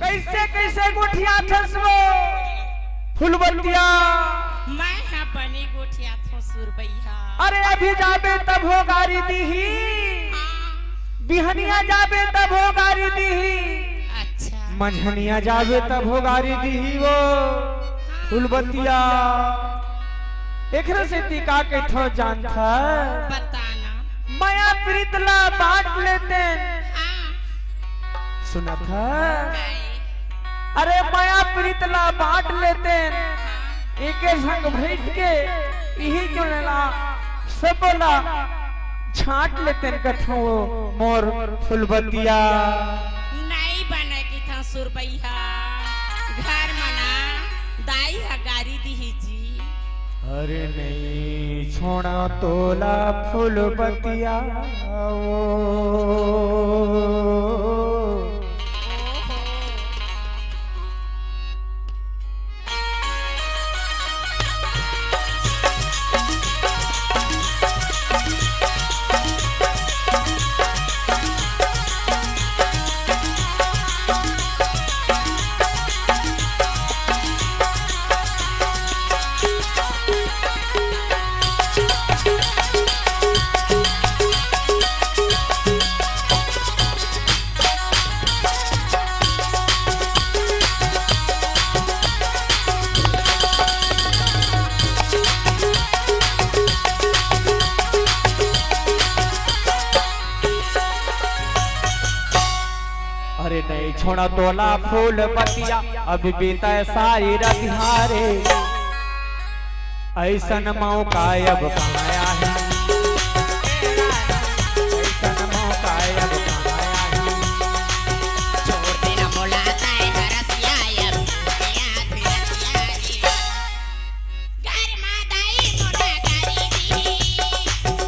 कैसे कैसे गोठिया ठसबो फुलबतिया मैं हाँ बनी गोठिया ससुर भैया। अरे अभी जाबे तब हो गारी दीही बिहनिया जाबे तब हो गारी दीही अच्छा मंझनिया जाबे तब हो गारी दीही वो फुलबतिया एकरे से टिका के ठो जान था बताना माया प्रीतला बांट लेते हाँ सुना था नहीं अरे माया प्रीतला बांट लेते एके संग बैठ के यही क्यों लेला सबला छाट लेते कथो मोर फुलबतिया नहीं बने की था सुर भैया घर मना दाई हगारी दी जी। अरे नहीं छोड़ा तोला फुलबतिया अरे नहीं छोड़ा तोला फूल बतिया अभी बीता सारी रतिहारे ऐसन मौका अब कमाया है ऐसन मौका अब कमाया है छोड़ देना बुलाता है हरसिया अब रसिया रे घर मां दाई मोटा गारी दी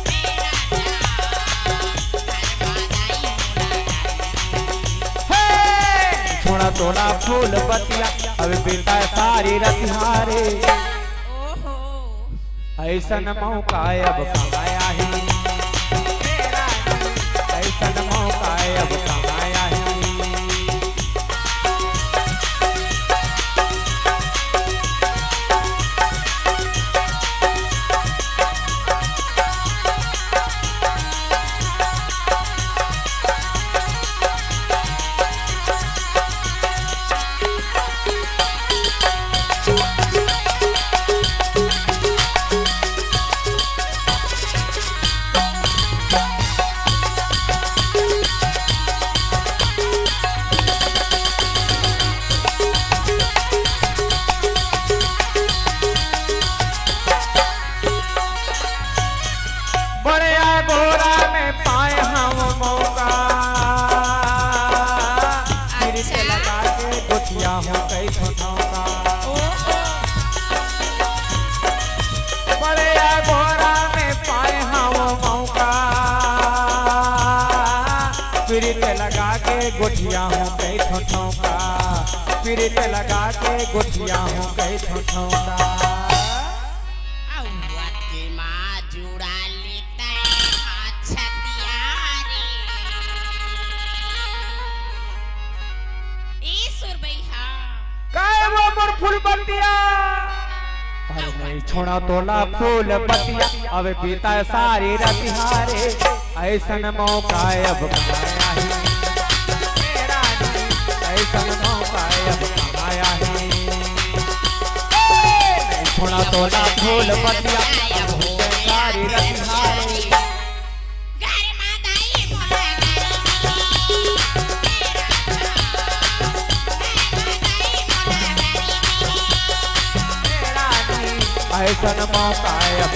मेरा घर मां दाई मोटा छोड़ा तोला फूल बतिया अब बीता सारी रतिहारे ऐसन मौका अब कमाया है ऐसन मौका अब कमाया है लगा के गोठिया हूँ कई ठोठों का फिर लगा के गोठिया हूँ कई ठोठों का औरत के माँ जुड़ा लेता है छतियारी ईश्वर भैया काय वो मोर फुलबतिया अरे नहीं छोड़ा तोला फूल बतिया अब बीता सारी रतिहारे ऐसन मौका अब कमाया है मेरा ऐसन मौका अब कमाया है नहीं छोड़ा तोला फूल बतिया अब बीता सारी रतिहारे घर मां दाई मोटा गारी ऐसन मौका अब